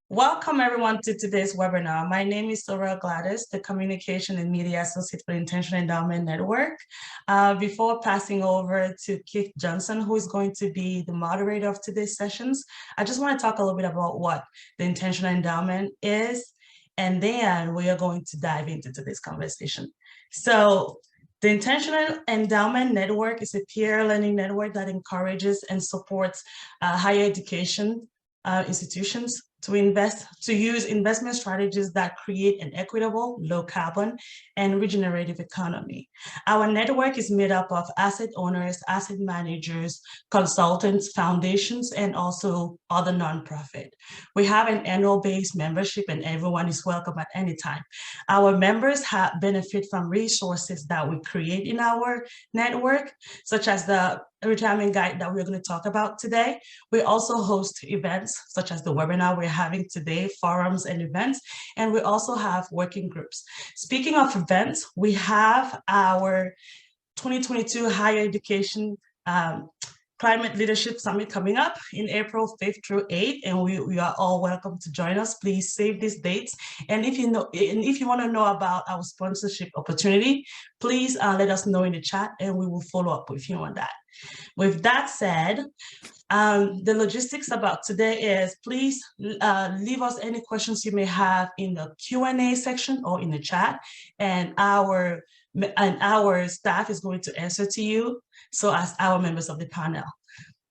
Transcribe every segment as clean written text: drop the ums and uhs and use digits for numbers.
Welcome everyone to today's webinar. My name is Sorel Gladys, the Communication and Media Associate for the Intentional Endowment Network. Before passing over to Keith Johnson, who is going to be the moderator of today's sessions, I just want to talk a little bit about what the Intentional Endowment is, and then we are going to dive into today's conversation. So the Intentional Endowment Network is a peer learning network that encourages and supports higher education institutions to use investment strategies that create an equitable, low carbon, and regenerative economy. Our network is made up of asset owners, asset managers, consultants, foundations, and also other nonprofit. We have an annual-based membership and everyone is welcome at any time. Our members benefit from resources that we create in our network, such as the retirement guide that we're going to talk about today. We also host events such as the webinar we're having today, forums and events, and we also have working groups. Speaking of events, we have our 2022 Higher Education Climate Leadership Summit coming up in April 5th through 8th, and we are all welcome to join us. Please save these dates. And if you want to know about our sponsorship opportunity, please let us know in the chat and we will follow up with you on that. With that said, the logistics about today is please leave us any questions you may have in the Q&A section or in the chat, and our staff is going to answer to you, so as our members of the panel.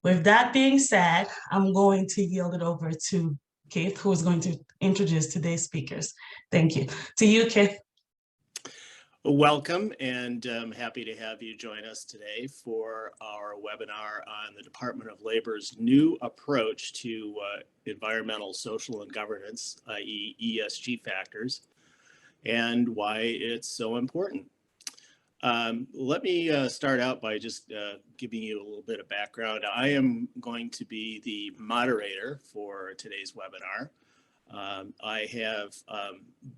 With that being said, I'm going to yield it over to Keith, who is going to introduce today's speakers. Thank you. To you, Keith. Welcome, and I'm happy to have you join us today for our webinar on the Department of Labor's new approach to environmental, social, and governance, i.e. ESG factors, and why it's so important. Let me start out by just giving you a little bit of background. I am going to be the moderator for today's webinar. I have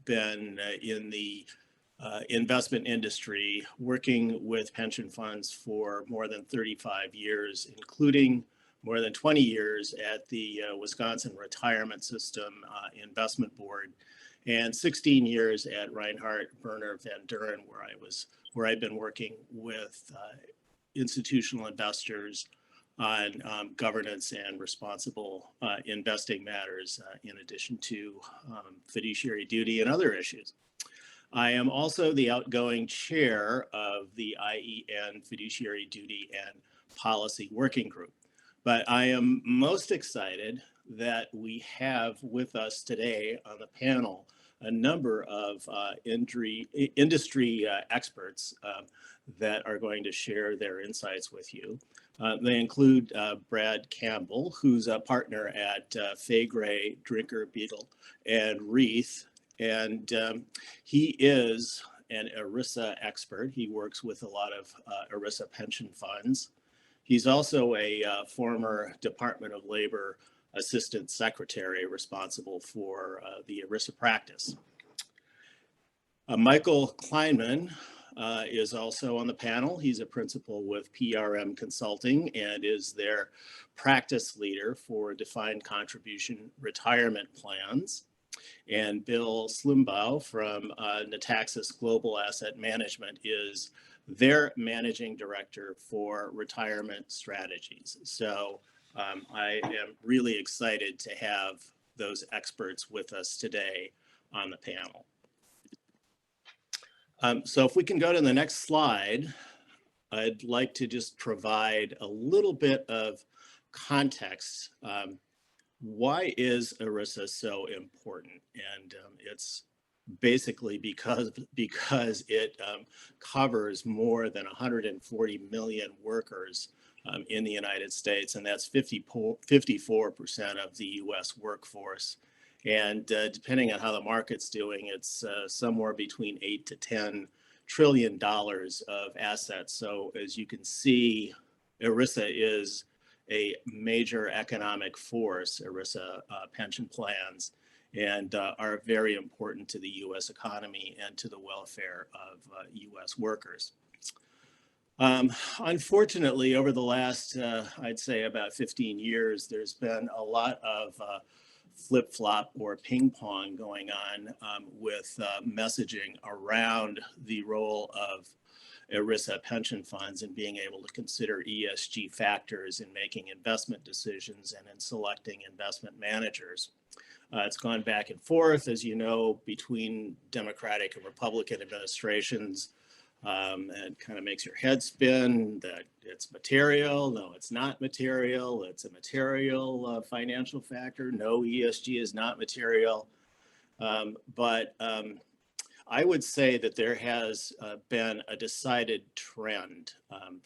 been in the investment industry working with pension funds for more than 35 years, including more than 20 years at the Wisconsin Retirement System Investment Board, and 16 years at Reinhardt, Berner, Van Duren, where I've been working with institutional investors on governance and responsible investing matters, in addition to fiduciary duty and other issues. I am also the outgoing chair of the IEN Fiduciary Duty and Policy Working Group. But I am most excited that we have with us today on the panel a number of industry experts that are going to share their insights with you. They include Brad Campbell, who's a partner at Faegre, Drinker, Beetle, and Reith. And he is an ERISA expert. He works with a lot of ERISA pension funds. He's also a former Department of Labor Assistant Secretary responsible for the ERISA practice. Michael Kleinman is also on the panel. He's a principal with PRM Consulting and is their practice leader for defined contribution retirement plans. And Bill Slimbaugh from Nataxis Global Asset Management is their managing director for retirement strategies. So I am really excited to have those experts with us today on the panel. So if we can go to the next slide, I'd like to just provide a little bit of context. Why is ERISA so important? And it's basically because it covers more than 140 million workers in the United States, and that's 54% of the US workforce. And depending on how the market's doing, it's somewhere between 8 to 10 trillion dollars of assets. So as you can see, ERISA is a major economic force, ERISA pension plans, and are very important to the US economy and to the welfare of US workers. Unfortunately, over the last, I'd say about 15 years, there's been a lot of flip-flop or ping-pong going on with messaging around the role of ERISA pension funds and being able to consider ESG factors in making investment decisions and in selecting investment managers. It's gone back and forth, as you know, between Democratic and Republican administrations. It kind of makes your head spin that it's material. No, it's not material. It's a material financial factor. No, ESG is not material. But I would say that there has been a decided trend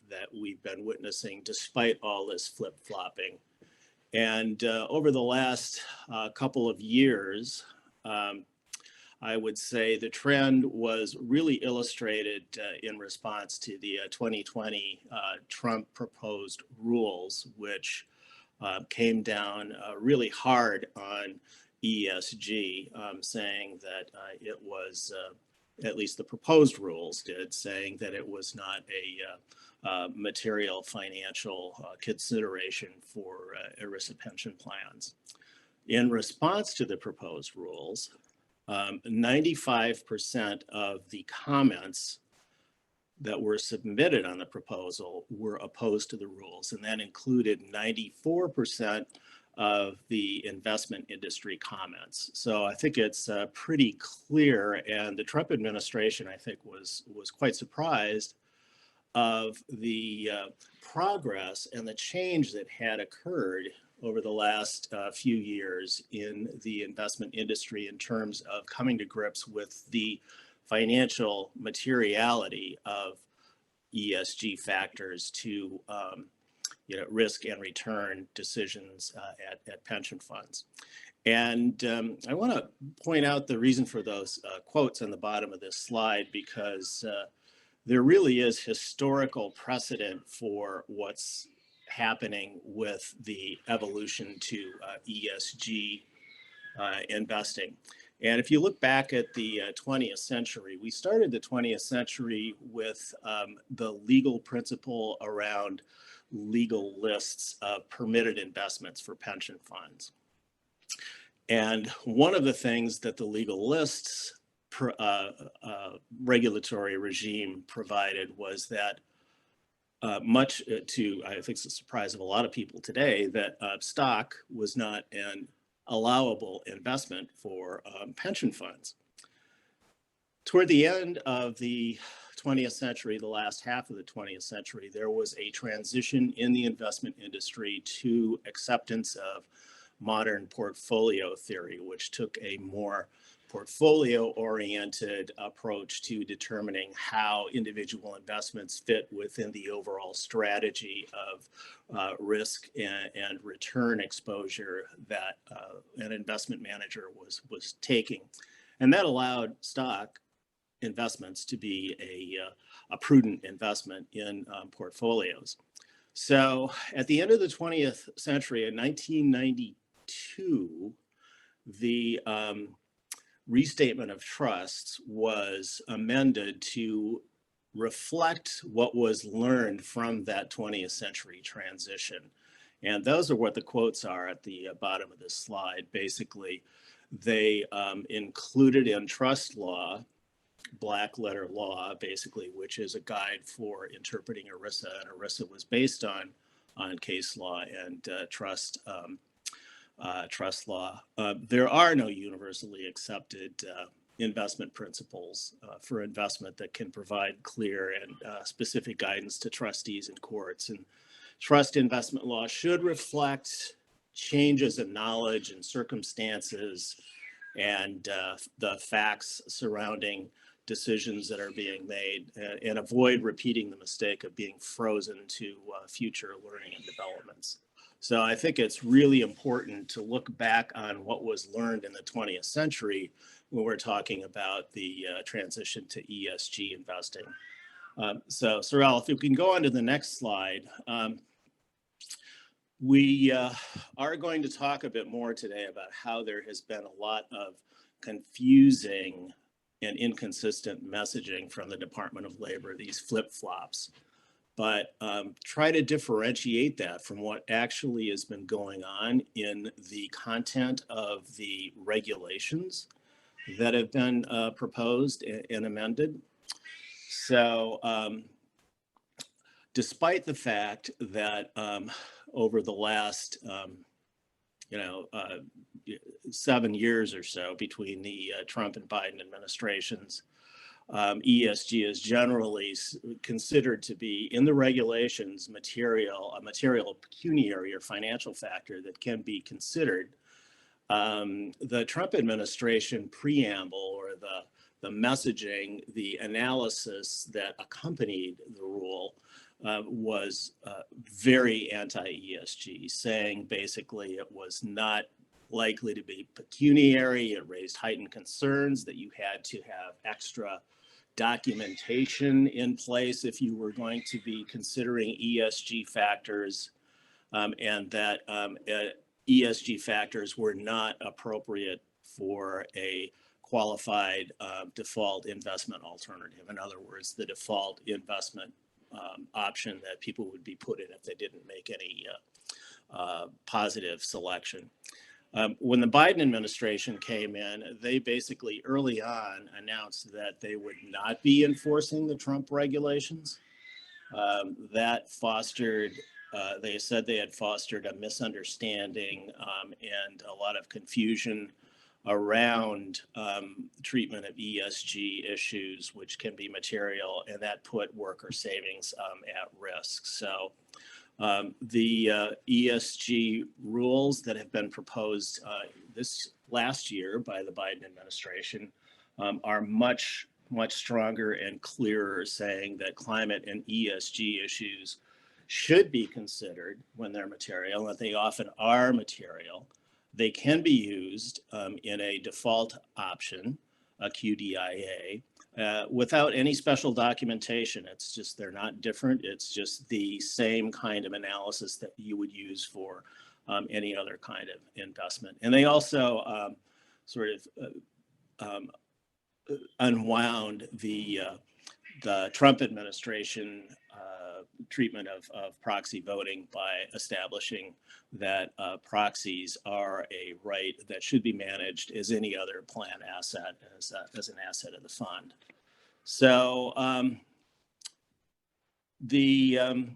that we've been witnessing despite all this flip-flopping. And over the last couple of years, I would say the trend was really illustrated in response to the 2020 Trump proposed rules, which came down really hard on ESG, saying that it was, at least the proposed rules did, saying that it was not a material financial consideration for ERISA pension plans. In response to the proposed rules, 95% of the comments that were submitted on the proposal were opposed to the rules, and that included 94% of the investment industry comments. So I think it's pretty clear, and the Trump administration, I think, was quite surprised of the progress and the change that had occurred over the last few years in the investment industry in terms of coming to grips with the financial materiality of ESG factors to risk and return decisions at pension funds. And I want to point out the reason for those quotes on the bottom of this slide, because there really is historical precedent for what's happening with the evolution to ESG investing. And if you look back at the 20th century, we started the 20th century with the legal principle around legal lists of permitted investments for pension funds. And one of the things that the legal lists regulatory regime provided was that much to, I think it's a surprise of a lot of people today, that stock was not an allowable investment for pension funds. Toward the end of the 20th century, the last half of the 20th century, there was a transition in the investment industry to acceptance of modern portfolio theory, which took a more portfolio-oriented approach to determining how individual investments fit within the overall strategy of risk and return exposure that an investment manager was taking. And that allowed stock investments to be a prudent investment in portfolios. So at the end of the 20th century, in 1992, the restatement of trusts was amended to reflect what was learned from that 20th century transition. And those are what the quotes are at the bottom of this slide. Basically, they included in trust law, black letter law, basically, which is a guide for interpreting ERISA. And ERISA was based on case law and trust law. There are no universally accepted investment principles for investment that can provide clear and specific guidance to trustees and courts. And trust investment law should reflect changes in knowledge and circumstances and the facts surrounding decisions that are being made, and avoid repeating the mistake of being frozen to future learning and developments. So I think it's really important to look back on what was learned in the 20th century when we're talking about the transition to ESG investing. So Sorrel, if you can go on to the next slide. We are going to talk a bit more today about how there has been a lot of confusing and inconsistent messaging from the Department of Labor, these flip-flops. but try to differentiate that from what actually has been going on in the content of the regulations that have been proposed and amended. So despite the fact that over the last 7 years or so between the Trump and Biden administrations, ESG is generally considered to be in the regulations a material pecuniary or financial factor that can be considered. The Trump administration preamble, or the messaging, the analysis that accompanied the rule was very anti-ESG, saying basically it was not likely to be pecuniary. It raised heightened concerns that you had to have extra documentation in place if you were going to be considering ESG factors, and that ESG factors were not appropriate for a qualified default investment alternative. In other words, the default investment option that people would be put in if they didn't make any positive selection. When the Biden administration came in, they basically early on announced that they would not be enforcing the Trump regulations. That fostered, they said they had fostered a misunderstanding and a lot of confusion around treatment of ESG issues, which can be material, and that put worker savings at risk. So the ESG rules that have been proposed this last year by the Biden administration are much stronger and clearer, saying that climate and ESG issues should be considered when they're material, and that they often are material. They can be used in a default option, a QDIA, without any special documentation. It's just, they're not different. It's just the same kind of analysis that you would use for any other kind of investment. And they also unwound the Trump administration treatment of proxy voting by establishing that proxies are a right that should be managed as any other plan asset, as an asset of the fund. So the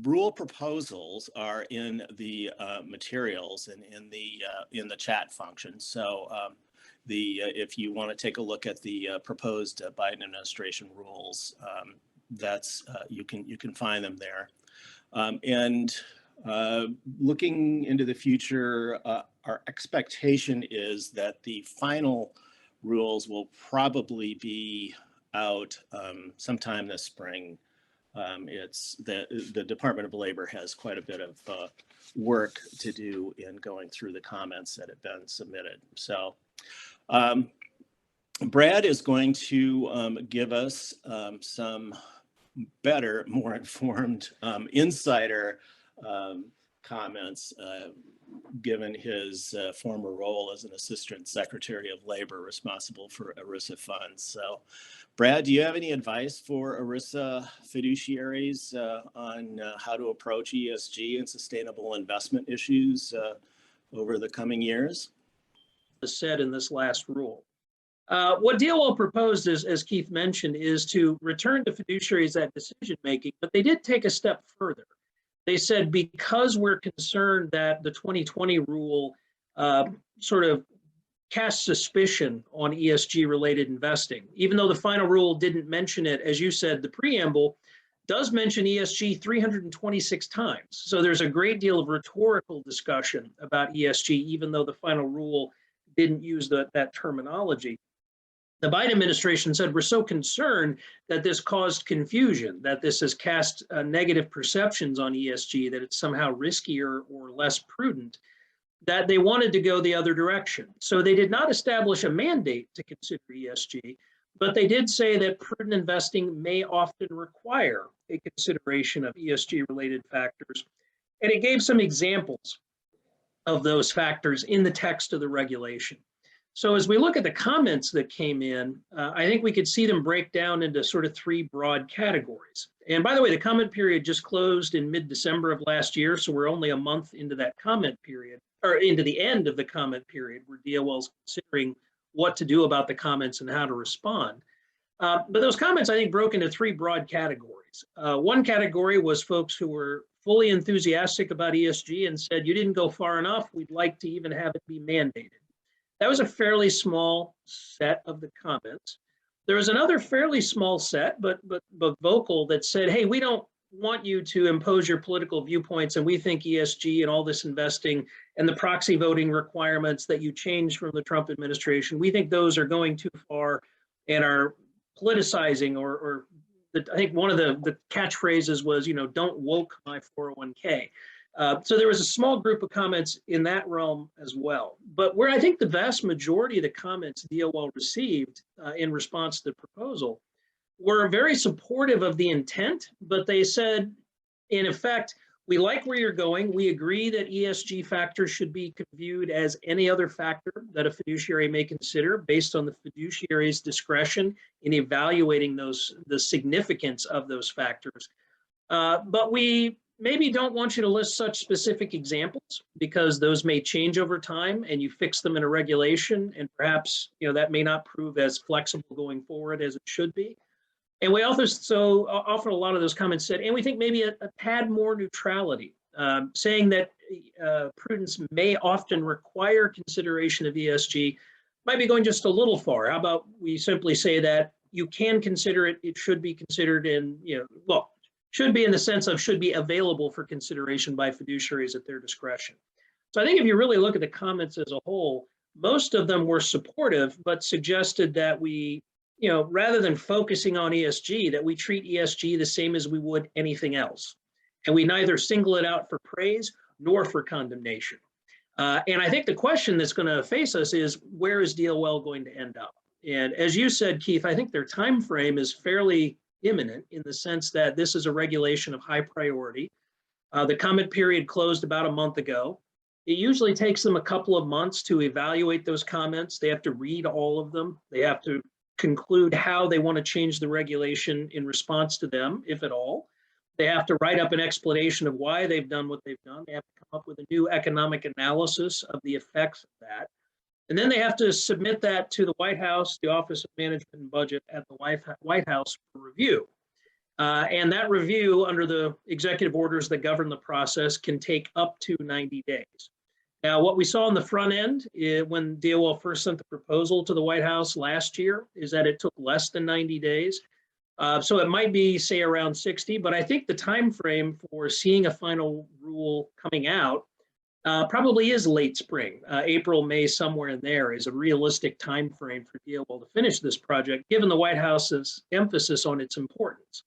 rule proposals are in the materials and in the chat function. So if you want to take a look at the proposed Biden administration rules, that's you can find them there. And looking into the future, our expectation is that the final rules will probably be out sometime this spring. It's the Department of Labor has quite a bit of work to do in going through the comments that have been submitted. So Brad is going to give us some better, more informed insider comments, given his former role as an Assistant Secretary of Labor responsible for ERISA funds. So Brad, do you have any advice for ERISA fiduciaries on how to approach ESG and sustainable investment issues over the coming years? Said in this last rule. What DOL proposed is, as Keith mentioned, is to return to fiduciaries that decision making, but they did take a step further. They said, because we're concerned that the 2020 rule sort of cast suspicion on ESG related investing, even though the final rule didn't mention it, as you said, the preamble does mention ESG 326 times. So there's a great deal of rhetorical discussion about ESG, even though the final rule didn't use that terminology. The Biden administration said, we're so concerned that this caused confusion, that this has cast negative perceptions on ESG, that it's somehow riskier or less prudent, that they wanted to go the other direction. So they did not establish a mandate to consider ESG, but they did say that prudent investing may often require a consideration of ESG related factors. And it gave some examples of those factors in the text of the regulation. So as we look at the comments that came in, I think we could see them break down into sort of three broad categories. And by the way, the comment period just closed in mid-December of last year, so we're only a month into that comment period, or into the end of the comment period, where DOL's considering what to do about the comments and how to respond. But those comments, I think, broke into three broad categories. One category was folks who were fully enthusiastic about ESG and said, you didn't go far enough, we'd like to even have it be mandated. That was a fairly small set of the comments. There was another fairly small set, but vocal, that said, hey, we don't want you to impose your political viewpoints, and we think ESG and all this investing and the proxy voting requirements that you changed from the Trump administration, we think those are going too far and are politicizing, I think one of the catchphrases was, don't woke my 401k. So there was a small group of comments in that realm as well. But where I think the vast majority of the comments DOL received in response to the proposal were very supportive of the intent, but they said, in effect, we like where you're going. We agree that ESG factors should be viewed as any other factor that a fiduciary may consider based on the fiduciary's discretion in evaluating the significance of those factors. But we maybe don't want you to list such specific examples because those may change over time and you fix them in a regulation, and perhaps that may not prove as flexible going forward as it should be. And we also often a lot of those comments said, and we think maybe a tad more neutrality, saying that prudence may often require consideration of ESG might be going just a little far. How about we simply say that you can consider it, it should be considered, and should be in the sense of should be available for consideration by fiduciaries at their discretion. So I think if you really look at the comments as a whole, most of them were supportive, but suggested that we, rather than focusing on ESG, that we treat ESG the same as we would anything else. And we neither single it out for praise nor for condemnation. And I think the question that's going to face us is, where is DOL going to end up? And as you said, Keith, I think their time frame is fairly imminent in the sense that this is a regulation of high priority. The comment period closed about a month ago. It usually takes them a couple of months to evaluate those comments. They have to read all of them. They have to conclude how they want to change the regulation in response to them, if at all. They have to write up an explanation of why they've done what they've done. They have to come up with a new economic analysis of the effects of that. And then they have to submit that to the White House, the Office of Management and Budget at the White House for review. And that review, under the executive orders that govern the process, can take up to 90 days. Now, what we saw on the front end when DOL first sent the proposal to the White House last year is that it took less than 90 days. So it might be, say, around 60, but I think the time frame for seeing a final rule coming out probably is late spring. April, May, somewhere in there is a realistic time frame for DOL to finish this project, given the White House's emphasis on its importance.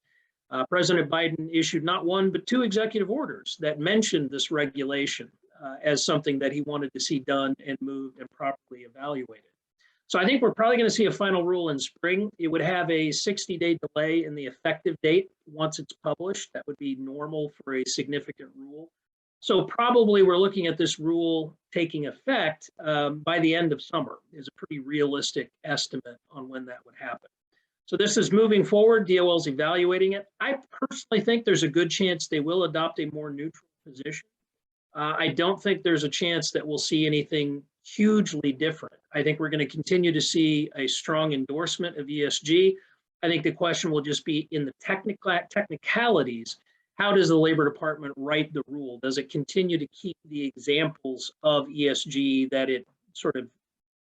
President Biden issued not one, but two executive orders that mentioned this regulation as something that he wanted to see done and moved and properly evaluated. So I think we're probably going to see a final rule in spring. It would have a 60-day delay in the effective date once it's published. That would be normal for a significant rule. So probably we're looking at this rule taking effect by the end of summer is a pretty realistic estimate on when that would happen. So this is moving forward. DOL's evaluating it. I personally think there's a good chance they will adopt a more neutral position. I don't think there's a chance that we'll see anything hugely different. I think we're going to continue to see a strong endorsement of ESG. I think the question will just be in the technicalities. How does the Labor Department write the rule? Does it continue to keep the examples of ESG that it sort of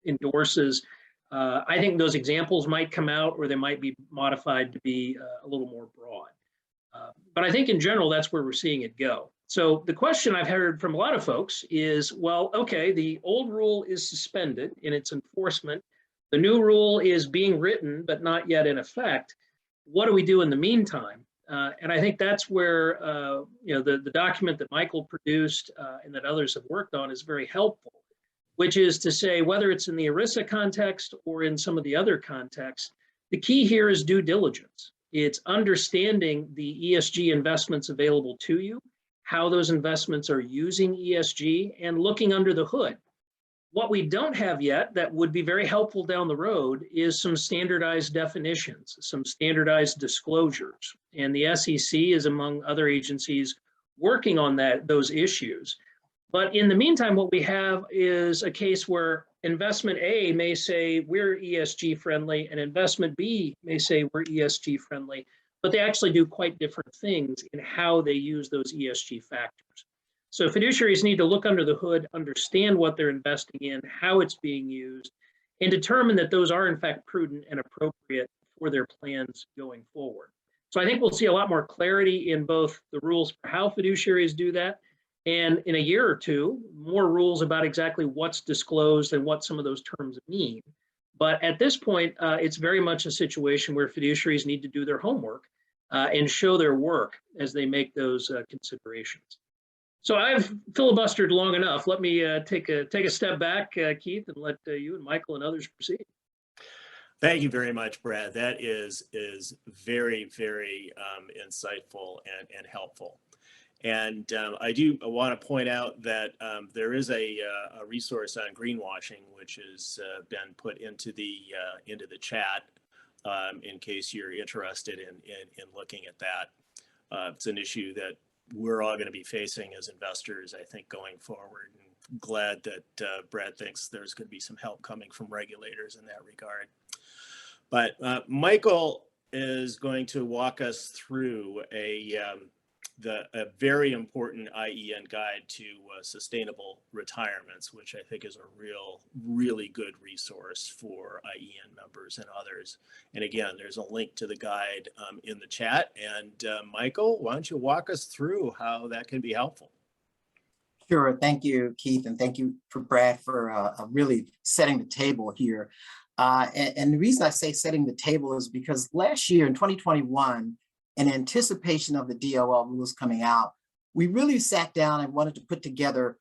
endorses? I think those examples might come out, or they might be modified to be a little more broad. But I think in general, that's where we're seeing it go. So the question I've heard from a lot of folks is, well, okay, the old rule is suspended in its enforcement. The new rule is being written, but not yet in effect. What do we do in the meantime? And I think that's where the document that Michael produced and that others have worked on is very helpful, which is to say, whether it's in the ERISA context or in some of the other contexts, the key here is due diligence. It's understanding the ESG investments available to you, how those investments are using ESG, and looking under the hood. What we don't have yet that would be very helpful down the road is some standardized definitions, some standardized disclosures. And the SEC is, among other agencies, working on those issues. But in the meantime, what we have is a case where investment A may say we're ESG friendly and investment B may say we're ESG friendly, but they actually do quite different things in how they use those ESG factors. So fiduciaries need to look under the hood, understand what they're investing in, how it's being used, and determine that those are in fact prudent and appropriate for their plans going forward. So I think we'll see a lot more clarity in both the rules for how fiduciaries do that, and in a year or two, more rules about exactly what's disclosed and what some of those terms mean. But at this point, it's very much a situation where fiduciaries need to do their homework and show their work as they make those considerations. So I've filibustered long enough. Let me take a step back, Keith, and let you and Michael and others proceed. Thank you very much, Brad. That is very, very insightful and helpful. And I do want to point out that there is a resource on greenwashing, which has been put into the chat in case you're interested in looking at that. It's an issue that we're all going to be facing as investors, I think, going forward. And glad that Brad thinks there's going to be some help coming from regulators in that regard. But Michael is going to walk us through a very important IEN guide to sustainable retirements, which I think is a really good resource for IEN members and others. And again, there's a link to the guide in the chat. And Michael, why don't you walk us through how that can be helpful? Sure. Thank you, Keith, and thank you for Brad for really setting the table here. And the reason I say setting the table is because last year in 2021, in anticipation of the DOL rules coming out, we really sat down and wanted to put together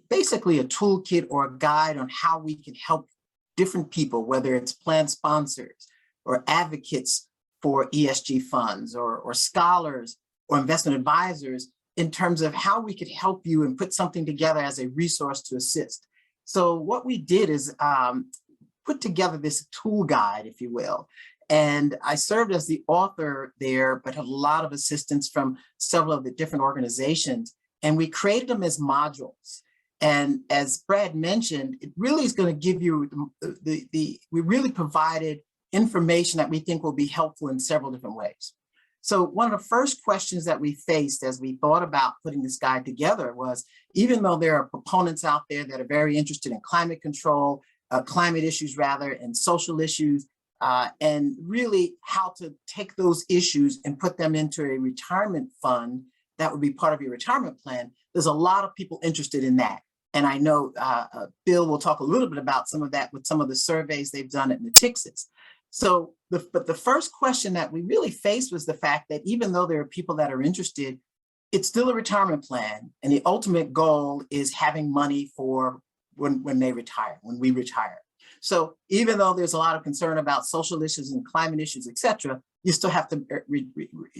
basically a toolkit or a guide on how we can help different people, whether it's plan sponsors or advocates for ESG funds or scholars or investment advisors, in terms of how we could help you and put something together as a resource to assist. So what we did is put together this tool guide, if you will. And I served as the author there, but had a lot of assistance from several of the different organizations. And we created them as modules. And as Brad mentioned, it really is going to give you we really provided information that we think will be helpful in several different ways. So one of the first questions that we faced as we thought about putting this guide together was, even though there are proponents out there that are very interested in climate control, climate issues rather, and social issues, and really how to take those issues and put them into a retirement fund that would be part of your retirement plan. There's a lot of people interested in that. And I know Bill will talk a little bit about some of that with some of the surveys they've done at Natixis. So, but the first question that we really faced was the fact that even though there are people that are interested, it's still a retirement plan. And the ultimate goal is having money for when they retire, when we retire. So even though there's a lot of concern about social issues and climate issues, et cetera, you still have to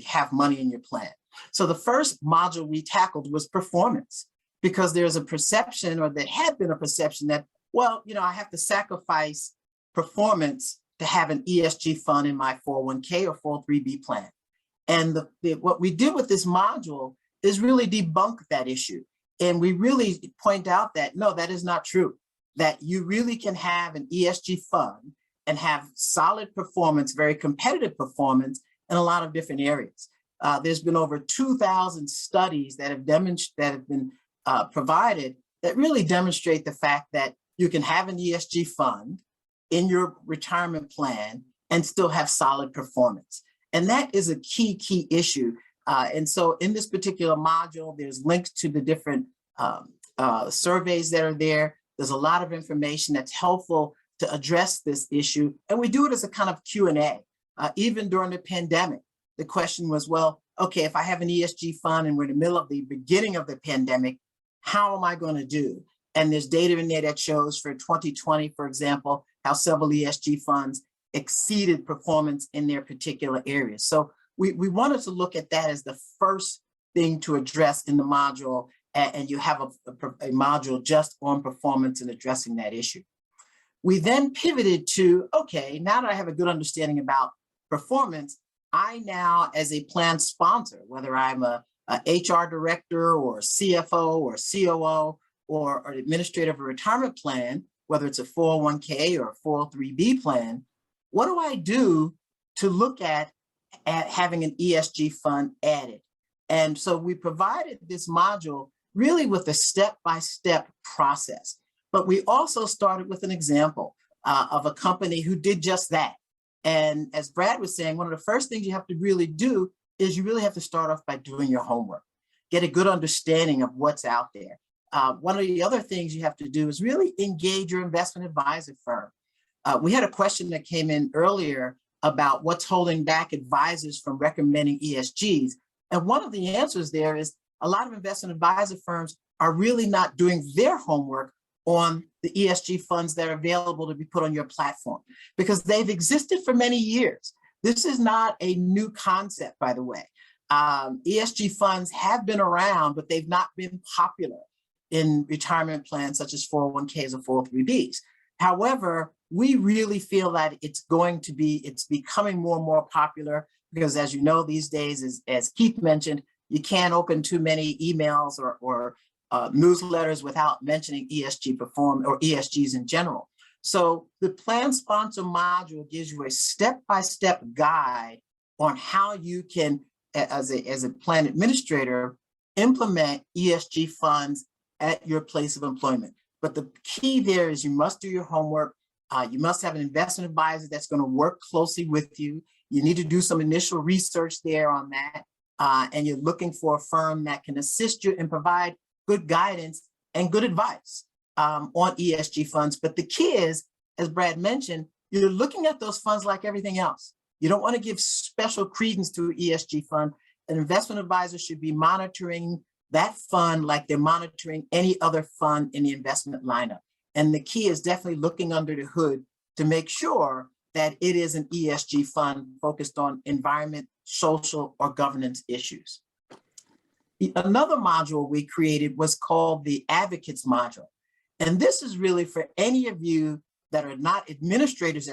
have money in your plan. So the first module we tackled was performance, because there's a perception, or there had been a perception that, well, you know, I have to sacrifice performance to have an ESG fund in my 401k or 403b plan. And what we did with this module is really debunk that issue. And we really point out that, no, that is not true, that you really can have an ESG fund and have solid performance, very competitive performance in a lot of different areas. There's been over 2,000 studies that have been provided that really demonstrate the fact that you can have an ESG fund in your retirement plan and still have solid performance. And that is a key issue. And so in this particular module, there's links to the different surveys that are there. There's a lot of information that's helpful to address this issue. And we do it as a kind of Q&A. Even during the pandemic, the question was, well, okay, if I have an ESG fund and we're in the middle of the beginning of the pandemic, how am I going to do? And there's data in there that shows for 2020, for example, how several ESG funds exceeded performance in their particular areas. So we wanted to look at that as the first thing to address in the module. and you have a module just on performance and addressing that issue. We then pivoted to, okay, now that I have a good understanding about performance, I now, as a plan sponsor, whether I'm a HR director or a CFO or COO or an administrator of a retirement plan, whether it's a 401k or a 403b plan, what do I do to look at having an ESG fund added? And so we provided this module really with a step-by-step process. But we also started with an example of a company who did just that. And as Brad was saying, one of the first things you have to really do is you really have to start off by doing your homework, get a good understanding of what's out there. One of the other things you have to do is really engage your investment advisor firm. We had a question that came in earlier about what's holding back advisors from recommending ESGs. And one of the answers there is a lot of investment advisor firms are really not doing their homework on the ESG funds that are available to be put on your platform because they've existed for many years. This is not a new concept, by the way. ESG funds have been around, but they've not been popular in retirement plans such as 401ks or 403bs. However, we really feel that it's becoming more and more popular because, as you know, these days, as Keith mentioned, you can't open too many emails or newsletters without mentioning ESG performance or ESGs in general. So the plan sponsor module gives you a step-by-step guide on how you can, as a plan administrator, implement ESG funds at your place of employment. But the key there is you must do your homework. You must have an investment advisor that's going to work closely with you. You need to do some initial research there on that. And you're looking for a firm that can assist you and provide good guidance and good advice on ESG funds. But the key is, as Brad mentioned, you're looking at those funds like everything else. You don't want to give special credence to an ESG fund. An investment advisor should be monitoring that fund like they're monitoring any other fund in the investment lineup. And the key is definitely looking under the hood to make sure that it is an ESG fund focused on environment, social, or governance issues. Another module we created was called the Advocates module. And this is really for any of you that are not administrators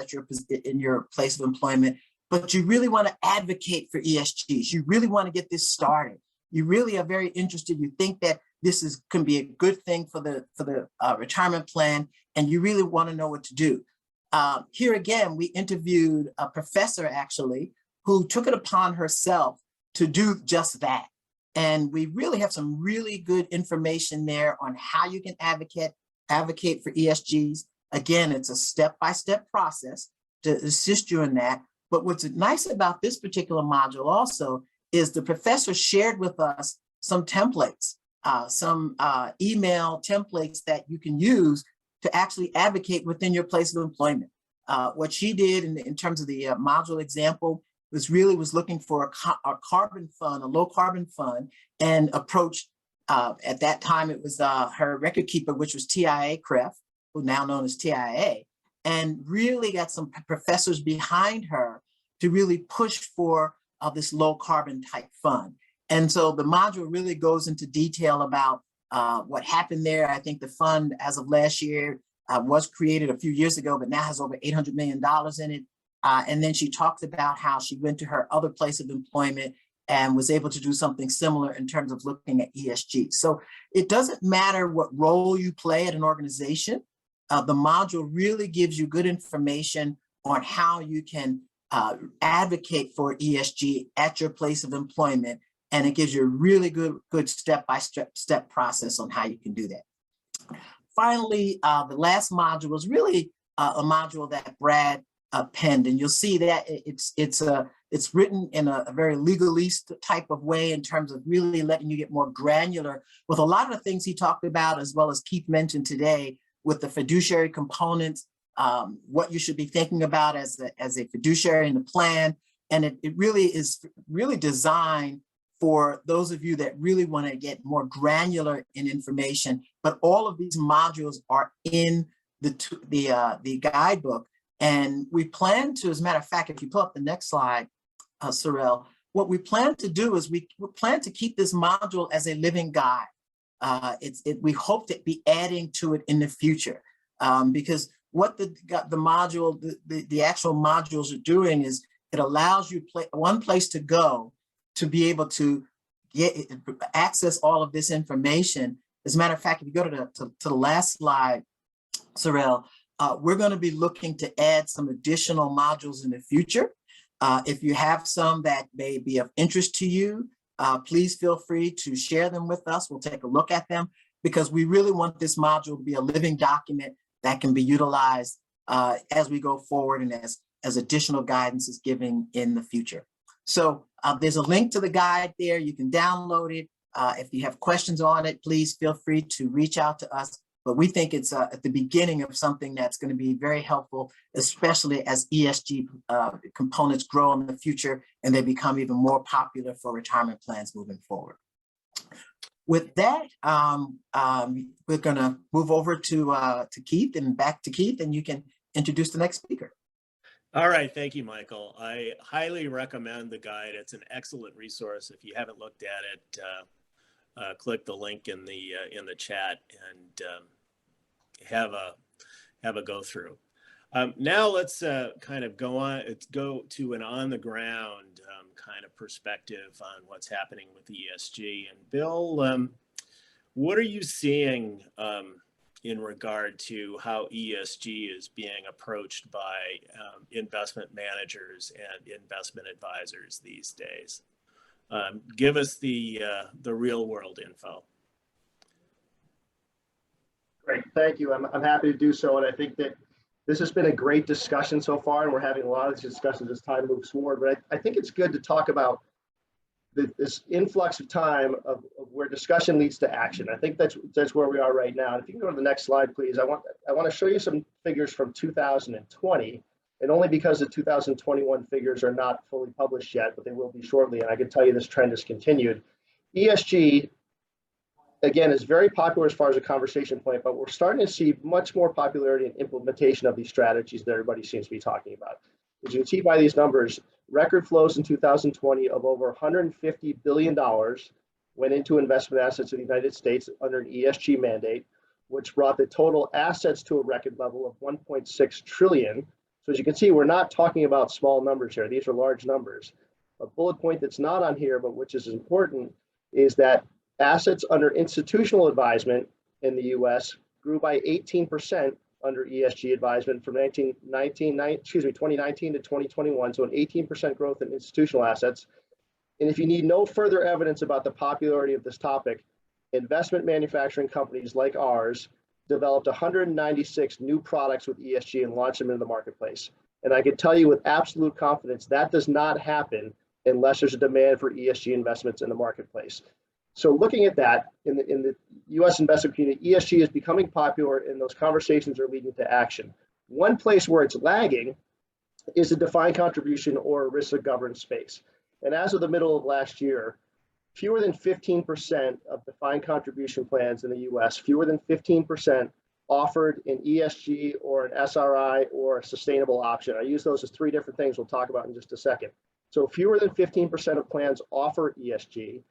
in your place of employment, but you really want to advocate for ESGs. You really want to get this started. You really are very interested. You think that this can be a good thing for the retirement plan, and you really want to know what to do. Here again, we interviewed a professor actually who took it upon herself to do just that. And we really have some really good information there on how you can advocate for ESGs. Again, it's a step-by-step process to assist you in that. But what's nice about this particular module also is the professor shared with us some templates, some email templates that you can use to actually advocate within your place of employment. What she did in terms of the module example was looking for a carbon fund, a low carbon fund, and approached, at that time it was her record keeper, which was TIA-CREF, who now known as TIA, and really got some professors behind her to really push for this low carbon type fund. And so the module really goes into detail about what happened there. I think the fund, as of last year, was created a few years ago, but now has over $800 million in it. And then she talked about how she went to her other place of employment and was able to do something similar in terms of looking at ESG. So it doesn't matter what role you play at an organization. The module really gives you good information on how you can advocate for ESG at your place of employment. And it gives you a really good step-by-step process on how you can do that. Finally, the last module was really a module that Brad penned, and you'll see that it's written in a very legalese type of way in terms of really letting you get more granular with a lot of the things he talked about, as well as Keith mentioned today, with the fiduciary components, what you should be thinking about as a fiduciary in the plan. And it really is really designed for those of you that really want to get more granular in information. But all of these modules are in the guidebook. And we plan to, as a matter of fact, if you pull up the next slide, Sorrel, what we plan to do is we plan to keep this module as a living guide. we hope to be adding to it in the future, because what the actual modules are doing is it allows you one place to go to be able to access all of this information. As a matter of fact, if you go to the last slide, Sorrel, we're going to be looking to add some additional modules in the future. If you have some that may be of interest to you, please feel free to share them with us. We'll take a look at them, because we really want this module to be a living document that can be utilized as we go forward and as additional guidance is given in the future. So there's a link to the guide there. You can download it. If you have questions on it, please feel free to reach out to us. But we think it's at the beginning of something that's going to be very helpful, especially as ESG components grow in the future and they become even more popular for retirement plans moving forward. With that, we're going to move over to Keith, and back to Keith, and you can introduce the next speaker. All right, thank you, Michael. I highly recommend the guide. It's an excellent resource. If you haven't looked at it, click the link in the chat and have a go through. Now let's kind of go to an on the ground kind of perspective on what's happening with ESG. And Bill, what are you seeing in regard to how ESG is being approached by investment managers and investment advisors these days? Give us the real world info. Great, thank you. I'm happy to do so, and I think that this has been a great discussion so far, and we're having a lot of these discussions as time moves forward. But I think it's good to talk about this influx of time of where discussion leads to action. I think that's where we are right now. And if you can go to the next slide, please. I want to show you some figures from 2020, and only because the 2021 figures are not fully published yet, but they will be shortly. And I can tell you this trend has continued. ESG, again, is very popular as far as a conversation point, but we're starting to see much more popularity and implementation of these strategies that everybody seems to be talking about. As you can see by these numbers, record flows in 2020 of over $150 billion went into investment assets in the United States under an ESG mandate, which brought the total assets to a record level of 1.6 trillion. So as you can see, we're not talking about small numbers here. These are large numbers. A bullet point that's not on here, but which is important, is that assets under institutional advisement in the US grew by 18% under ESG advisement from 2019 to 2021, so an 18% growth in institutional assets. And if you need no further evidence about the popularity of this topic, investment manufacturing companies like ours developed 196 new products with ESG and launched them into the marketplace. And I can tell you with absolute confidence that does not happen unless there's a demand for ESG investments in the marketplace. So looking at that, in the US investment community, ESG is becoming popular and those conversations are leading to action. One place where it's lagging is the defined contribution or risk governance space. And as of the middle of last year, fewer than 15% of defined contribution plans in the US, fewer than 15% offered an ESG or an SRI or a sustainable option. I use those as three different things we'll talk about in just a second. So fewer than 15% of plans offer ESG,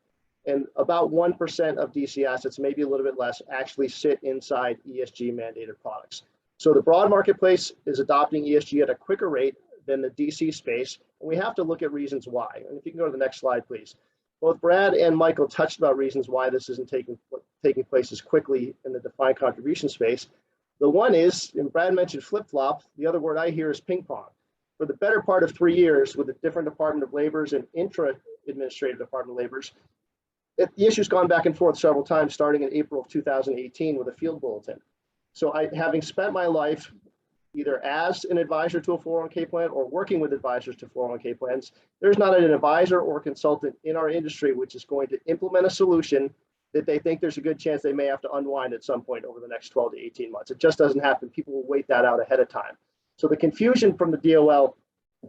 and about 1% of DC assets, maybe a little bit less, actually sit inside ESG mandated products. So the broad marketplace is adopting ESG at a quicker rate than the DC space, and we have to look at reasons why. And if you can go to the next slide, please. Both Brad and Michael touched about reasons why this isn't taking place as quickly in the defined contribution space. The one is, and Brad mentioned flip-flop, the other word I hear is ping pong. For the better part of 3 years with the different Department of Labor's and intra-administrative Department of Labor's, the issue's gone back and forth several times, starting in April of 2018 with a field bulletin. So having spent my life either as an advisor to a 401k plan or working with advisors to 401k plans, there's not an advisor or consultant in our industry which is going to implement a solution that they think there's a good chance they may have to unwind at some point over the next 12 to 18 months. It just doesn't happen. People will wait that out ahead of time. So the confusion from the DOL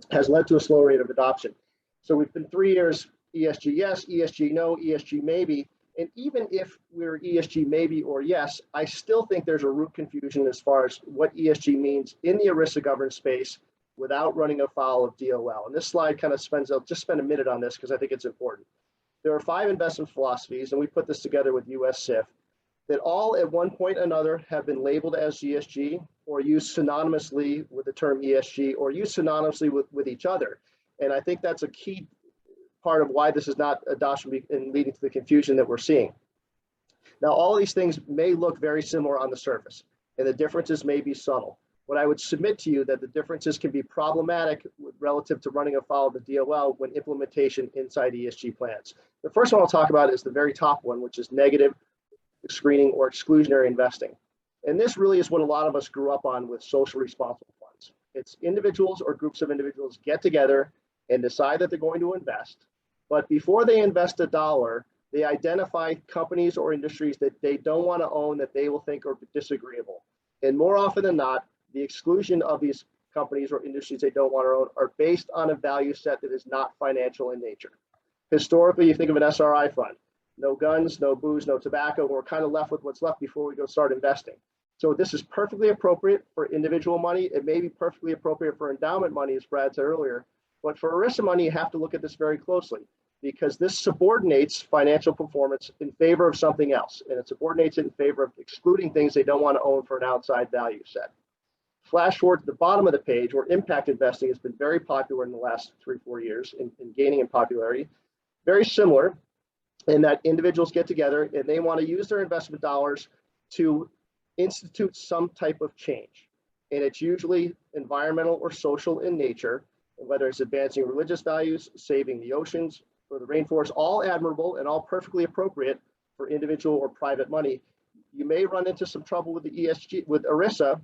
has led to a slow rate of adoption. So we've been 3 years ESG yes, ESG no, ESG maybe. And even if we're ESG maybe or yes, I still think there's a root confusion as far as what ESG means in the ERISA governance space without running afoul of DOL. And this slide kind of I'll just spend a minute on this because I think it's important. There are 5 investment philosophies, and we put this together with US SIF, that all at one point or another have been labeled as ESG or used synonymously with the term ESG or used synonymously with each other. And I think that's a key part of why this is not adoption and leading to the confusion that we're seeing. Now, all of these things may look very similar on the surface, and the differences may be subtle. What I would submit to you that the differences can be problematic relative to running afoul of the DOL when implementation inside ESG plans. The first one I'll talk about is the very top one, which is negative screening or exclusionary investing. And this really is what a lot of us grew up on with social responsible funds. It's individuals or groups of individuals get together and decide that they're going to invest. But before they invest $1, they identify companies or industries that they don't want to own that they will think are disagreeable. And more often than not, the exclusion of these companies or industries they don't want to own are based on a value set that is not financial in nature. Historically, you think of an SRI fund, no guns, no booze, no tobacco, we're kind of left with what's left before we go start investing. So this is perfectly appropriate for individual money. It may be perfectly appropriate for endowment money, as Brad said earlier, but for ERISA money, you have to look at this very closely because this subordinates financial performance in favor of something else, and it subordinates it in favor of excluding things they don't want to own for an outside value set. Flash forward to the bottom of the page where impact investing has been very popular in the last 3-4 years in gaining in popularity. Very similar in that individuals get together and they want to use their investment dollars to institute some type of change. And it's usually environmental or social in nature, whether it's advancing religious values, saving the oceans or the rainforest, all admirable and all perfectly appropriate for individual or private money. You may run into some trouble with the ESG, with ERISA,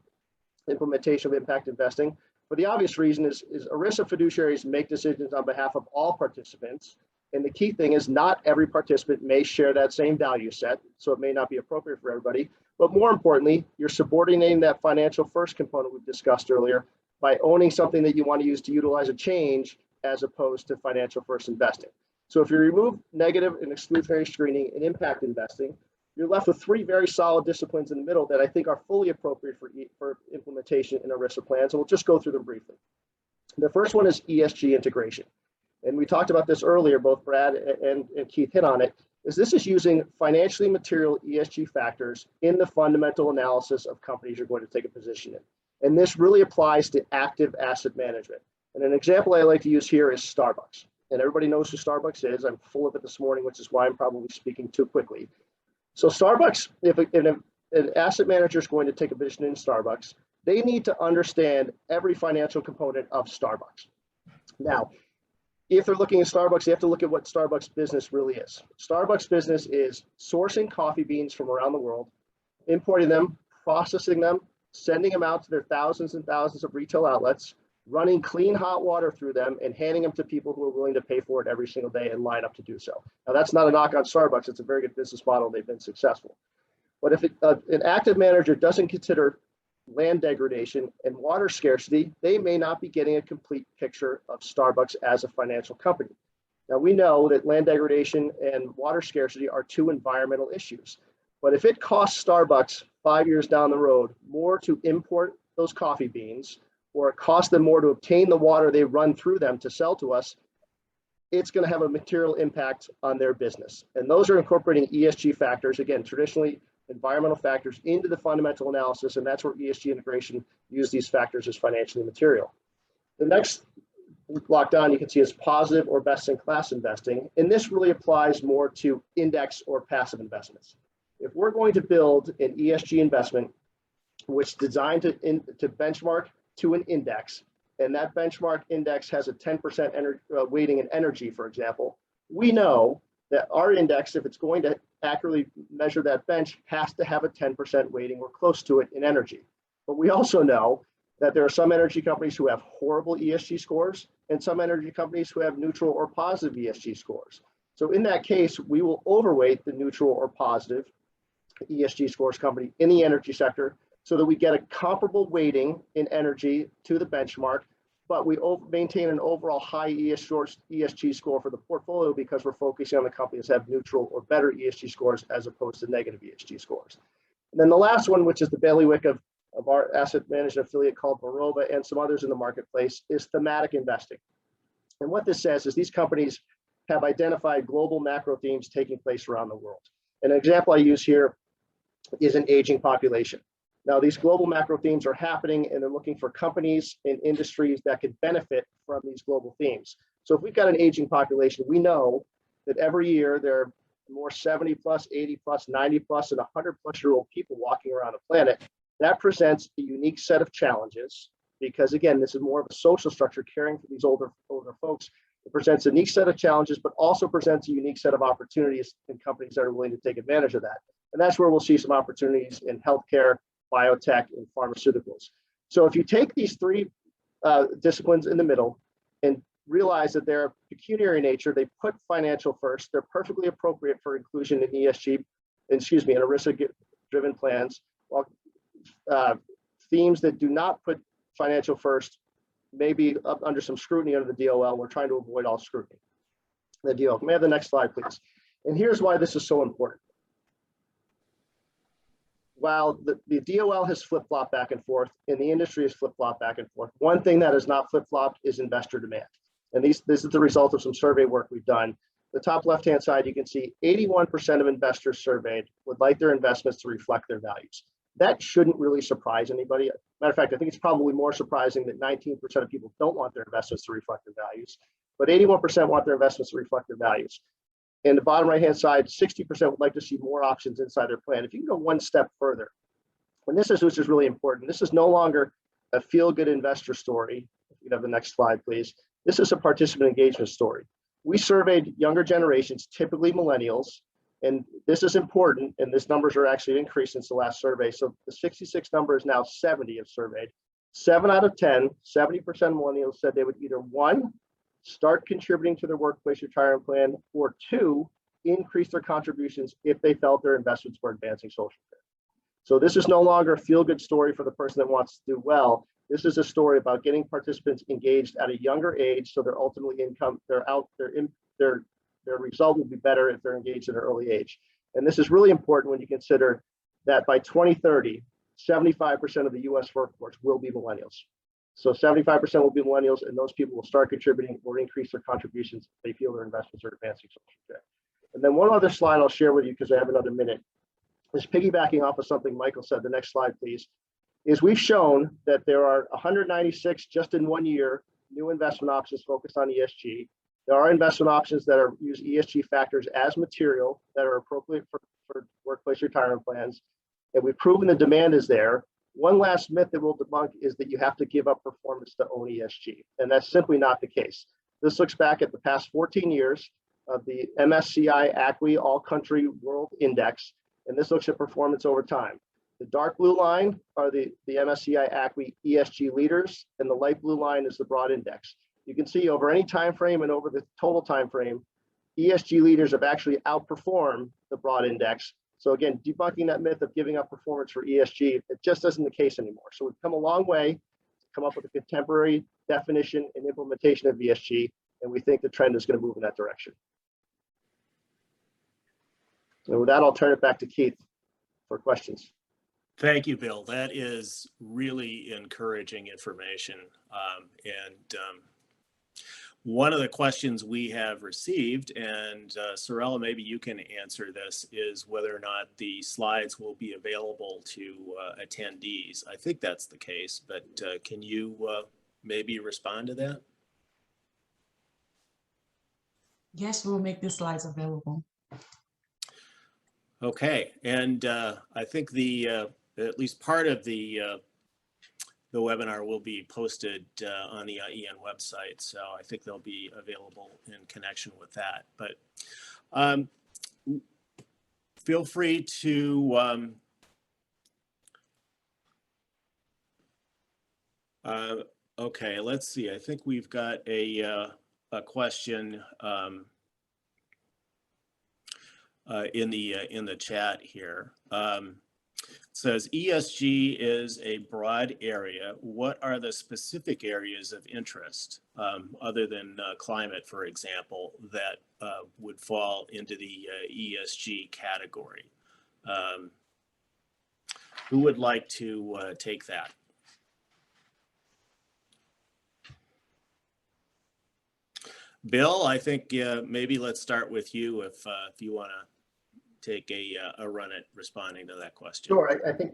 implementation of impact investing. For the obvious reason is ERISA fiduciaries make decisions on behalf of all participants. And the key thing is not every participant may share that same value set, so it may not be appropriate for everybody. But more importantly, you're subordinating that financial first component we've discussed earlier by owning something that you want to use to utilize a change as opposed to financial first investing. So if you remove negative and exclusionary screening and impact investing, you're left with 3 very solid disciplines in the middle that I think are fully appropriate for implementation in ERISA plans. And we'll just go through them briefly. The first one is ESG integration. And we talked about this earlier, both Brad and Keith hit on it, is this is using financially material ESG factors in the fundamental analysis of companies you're going to take a position in. And this really applies to active asset management. And an example I like to use here is Starbucks. And everybody knows who Starbucks is. I'm full of it this morning, which is why I'm probably speaking too quickly. So Starbucks, if an asset manager is going to take a position in Starbucks, they need to understand every financial component of Starbucks. Now, if they're looking at Starbucks, they have to look at what Starbucks business really is. Starbucks business is sourcing coffee beans from around the world, importing them, processing them, sending them out to their thousands and thousands of retail outlets, running clean hot water through them and handing them to people who are willing to pay for it every single day and line up to do so. Now, that's not a knock on Starbucks. It's a very good business model. They've been successful. But if an active manager doesn't consider land degradation and water scarcity, they may not be getting a complete picture of Starbucks as a financial company. Now, we know that land degradation and water scarcity are 2 environmental issues. But if it costs Starbucks 5 years down the road more to import those coffee beans, or it costs them more to obtain the water they run through them to sell to us, it's going to have a material impact on their business. And those are incorporating ESG factors, again, traditionally environmental factors, into the fundamental analysis, and that's where ESG integration uses these factors as financially material. The next block down you can see is positive or best-in-class investing, and this really applies more to index or passive investments. If we're going to build an ESG investment, which is designed to benchmark to an index, and that benchmark index has a 10% weighting in energy, for example, we know that our index, if it's going to accurately measure that bench, has to have a 10% weighting or close to it in energy. But we also know that there are some energy companies who have horrible ESG scores and some energy companies who have neutral or positive ESG scores. So in that case, we will overweight the neutral or positive ESG scores company in the energy sector so that we get a comparable weighting in energy to the benchmark, but we maintain an overall high ESG score for the portfolio because we're focusing on the companies that have neutral or better ESG scores as opposed to negative ESG scores. And then the last one, which is the bailiwick of our asset management affiliate called Baroba and some others in the marketplace, is thematic investing. And what this says is these companies have identified global macro themes taking place around the world. And an example I use here is an aging population. Now, these global macro themes are happening, and they're looking for companies and industries that could benefit from these global themes. So if we've got an aging population, we know that every year there are more 70 plus, 80 plus, 90 plus, and 100 plus year old people walking around the planet. That presents a unique set of challenges because, again, this is more of a social structure caring for these older folks. It presents a unique set of challenges, but also presents a unique set of opportunities in companies that are willing to take advantage of that. And that's where we'll see some opportunities in healthcare, biotech, and pharmaceuticals. So if you take these three disciplines in the middle and realize that they're pecuniary in nature, they put financial first, they're perfectly appropriate for inclusion in ESG, in ERISA-driven plans, while themes that do not put financial first may be up under some scrutiny under the DOL. We're trying to avoid all scrutiny. The DOL. May I have the next slide, please? And here's why this is so important. While the DOL has flip-flopped back and forth, and the industry has flip-flopped back and forth, one thing that has not flip-flopped is investor demand. And this is the result of some survey work we've done. The top left-hand side, you can see 81% of investors surveyed would like their investments to reflect their values. That shouldn't really surprise anybody. Matter of fact, I think it's probably more surprising that 19% of people don't want their investments to reflect their values, but 81% want their investments to reflect their values. And the bottom right-hand side, 60% would like to see more options inside their plan. If you can go one step further, and this is which is really important, this is no longer a feel-good investor story. If you have the next slide, please. This is a participant engagement story. We surveyed younger generations, typically millennials, and this is important, and this numbers are actually increased since the last survey. So the 66 number is now 70 have surveyed. 7 out of 10, 70% of millennials said they would either 1, start contributing to their workplace retirement plan, or 2, increase their contributions if they felt their investments were advancing social care. So this is no longer a feel-good story for the person that wants to do well. This is a story about getting participants engaged at a younger age, so their ultimately their result will be better if they're engaged at an early age. And this is really important when you consider that by 2030, 75% of the US workforce will be millennials. So 75% will be millennials, and those people will start contributing or increase their contributions if they feel their investments are advancing social care. And then one other slide I'll share with you because I have another minute. Is piggybacking off of something Michael said, the next slide, please, is we've shown that there are 196 just in 1 year new investment options focused on ESG. There are investment options that use ESG factors as material that are appropriate for workplace retirement plans. And we've proven the demand is there. One last myth that we'll debunk is that you have to give up performance to own ESG. And that's simply not the case. This looks back at the past 14 years of the MSCI ACWI All Country World Index. And this looks at performance over time. The dark blue line are the MSCI ACWI ESG leaders, and the light blue line is the broad index. You can see over any time frame and over the total time frame, ESG leaders have actually outperformed the broad index. So again, debunking that myth of giving up performance for ESG, it just isn't the case anymore. So we've come a long way to come up with a contemporary definition and implementation of ESG, and we think the trend is going to move in that direction. And with that, I'll turn it back to Keith for questions. Thank you, Bill. That is really encouraging information. One of the questions we have received, and Sorella, maybe you can answer this, is whether or not the slides will be available to attendees. I think that's the case, but can you maybe respond to that? Yes, we'll make the slides available. Okay, and I think at least part of the webinar will be posted on the IEN website, so I think they'll be available in connection with that. But feel free to okay, let's see. I think we've got a question in the chat here. It says ESG is a broad area. What are the specific areas of interest other than climate, for example, that would fall into the ESG category? Who would like to take that? Bill, I think maybe let's start with you if you want to take a run at responding to that question? Sure, I think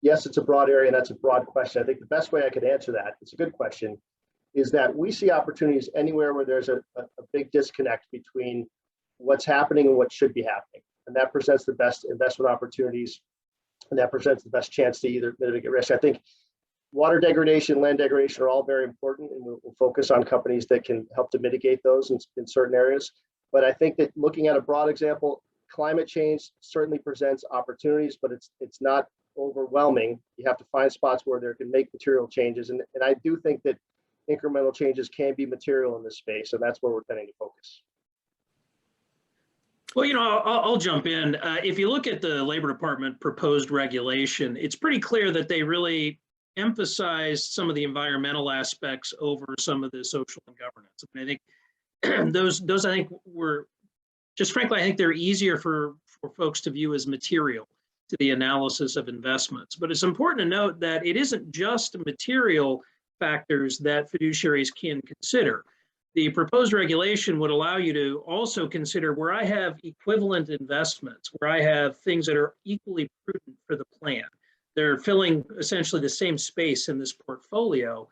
yes, it's a broad area, and that's a broad question. I think the best way I could answer that, it's a good question, is that we see opportunities anywhere where there's a big disconnect between what's happening and what should be happening. And that presents the best investment opportunities, and that presents the best chance to either mitigate risk. I think water degradation, land degradation are all very important, and we'll focus on companies that can help to mitigate those in certain areas. But I think that looking at a broad example, climate change certainly presents opportunities, but it's not overwhelming. You have to find spots where there can make material changes. And I do think that incremental changes can be material in this space, and that's where we're tending to focus. Well, I'll jump in. If you look at the Labor Department proposed regulation, it's pretty clear that they really emphasized some of the environmental aspects over some of the social and governance. I mean, I think those I think were just frankly, I think they're easier for folks to view as material to the analysis of investments. But it's important to note that it isn't just material factors that fiduciaries can consider. The proposed regulation would allow you to also consider where I have equivalent investments, where I have things that are equally prudent for the plan. They're filling essentially the same space in this portfolio.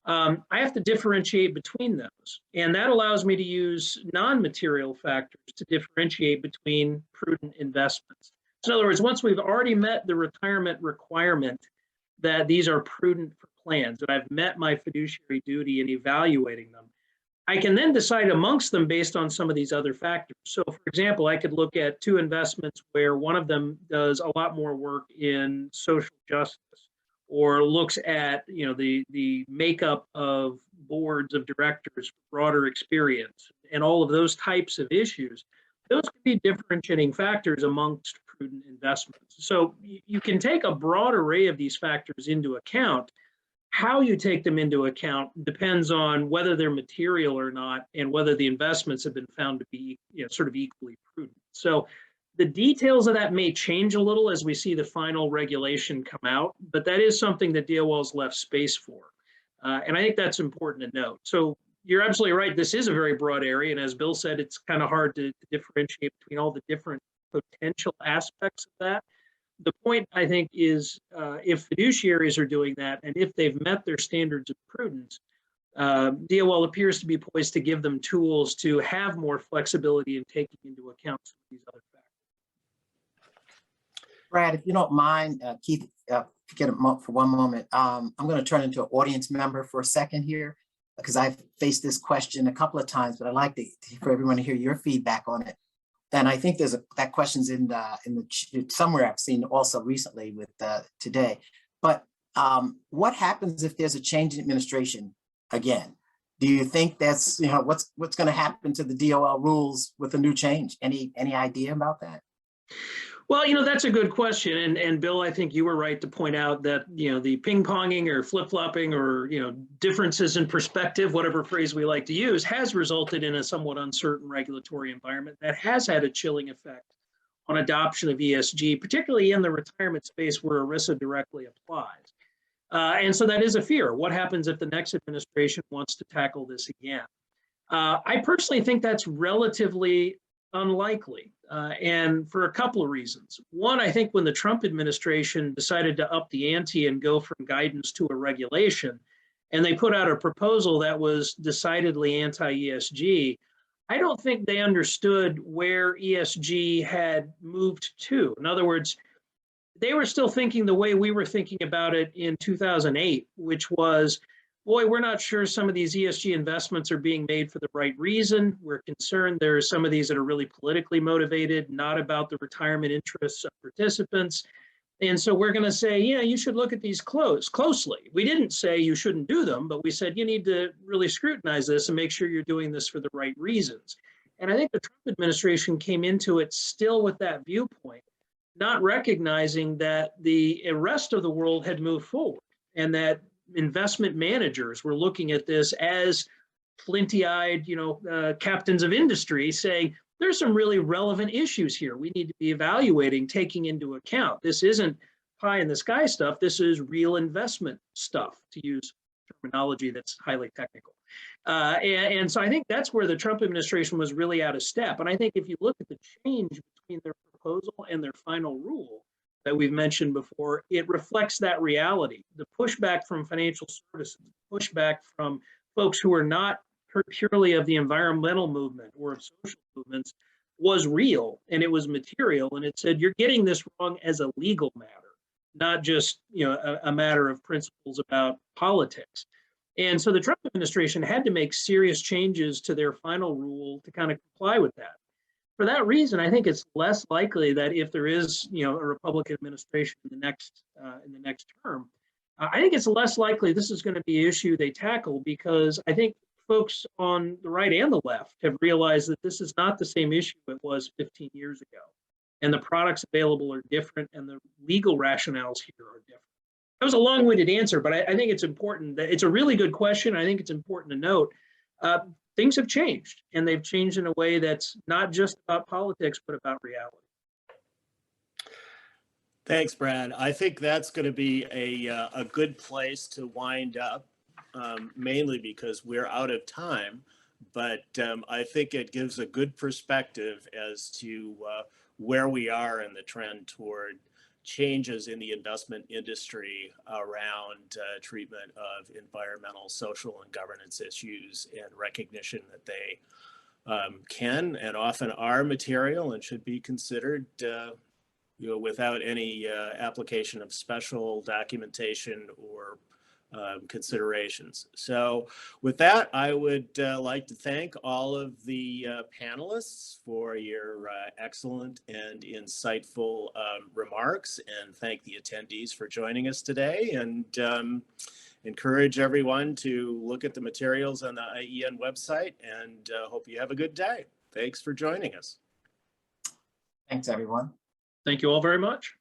I have to differentiate between those. And that allows me to use non-material factors to differentiate between prudent investments. So in other words, once we've already met the retirement requirement that these are prudent for plans, that I've met my fiduciary duty in evaluating them, I can then decide amongst them based on some of these other factors. So for example, I could look at two investments where one of them does a lot more work in social justice, or looks at the makeup of boards of directors, broader experience, and all of those types of issues. Those could be differentiating factors amongst prudent investments. So you can take a broad array of these factors into account. How you take them into account depends on whether they're material or not, and whether the investments have been found to be sort of equally prudent. So the details of that may change a little as we see the final regulation come out, but that is something that DOL's left space for. And I think that's important to note. So you're absolutely right. This is a very broad area. And as Bill said, it's kind of hard to differentiate between all the different potential aspects of that. The point, I think, is if fiduciaries are doing that, and if they've met their standards of prudence, DOL appears to be poised to give them tools to have more flexibility in taking into account some of these other factors. Brad, if you don't mind, Keith, get him up for one moment. I'm going to turn into an audience member for a second here, because I've faced this question a couple of times, but I'd like for everyone to hear your feedback on it. And I think that question's in the somewhere I've seen also recently with today. But what happens if there's a change in administration again? Do you think that's what's going to happen to the DOL rules with a new change? Any idea about that? Well, that's a good question. And Bill, I think you were right to point out that, the ping-ponging or flip-flopping or, differences in perspective, whatever phrase we like to use, has resulted in a somewhat uncertain regulatory environment that has had a chilling effect on adoption of ESG, particularly in the retirement space where ERISA directly applies. And so that is a fear. What happens if the next administration wants to tackle this again? I personally think that's relatively unlikely, and for a couple of reasons. One, I think when the Trump administration decided to up the ante and go from guidance to a regulation, and they put out a proposal that was decidedly anti-ESG, I don't think they understood where ESG had moved to. In other words, they were still thinking the way we were thinking about it in 2008, which was, boy, we're not sure some of these ESG investments are being made for the right reason. We're concerned there are some of these that are really politically motivated, not about the retirement interests of participants. And so we're going to say, you should look at these closely. We didn't say you shouldn't do them, but we said you need to really scrutinize this and make sure you're doing this for the right reasons. And I think the Trump administration came into it still with that viewpoint, not recognizing that the rest of the world had moved forward, and that investment managers were looking at this as flinty-eyed, captains of industry, saying there's some really relevant issues here we need to be evaluating, taking into account. This isn't pie in the sky stuff. This is real investment stuff, to use terminology that's highly technical. And so I think that's where the Trump administration was really out of step. And I think if you look at the change between their proposal and their final rule that we've mentioned before, it reflects that reality. The pushback from financial services, pushback from folks who are not purely of the environmental movement or of social movements was real, and it was material, and it said, you're getting this wrong as a legal matter, not just a matter of principles about politics. And so the Trump administration had to make serious changes to their final rule to kind of comply with that. For that reason, I think it's less likely that if there is a Republican administration in the next term, I think it's less likely this is going to be an issue they tackle, because I think folks on the right and the left have realized that this is not the same issue it was 15 years ago. And the products available are different, and the legal rationales here are different. That was a long-winded answer, but I think it's important. That it's a really good question. I think it's important to note things have changed, and they've changed in a way that's not just about politics, but about reality. Thanks, Brad. I think that's going to be a good place to wind up. Mainly because we're out of time, but I think it gives a good perspective as to where we are in the trend toward changes in the investment industry around treatment of environmental, social, and governance issues, and recognition that they can and often are material and should be considered without any application of special documentation or considerations. So with that, I would like to thank all of the panelists for your excellent and insightful remarks, and thank the attendees for joining us today, and encourage everyone to look at the materials on the IEN website, and hope you have a good day. Thanks for joining us. Thanks, everyone. Thank you all very much.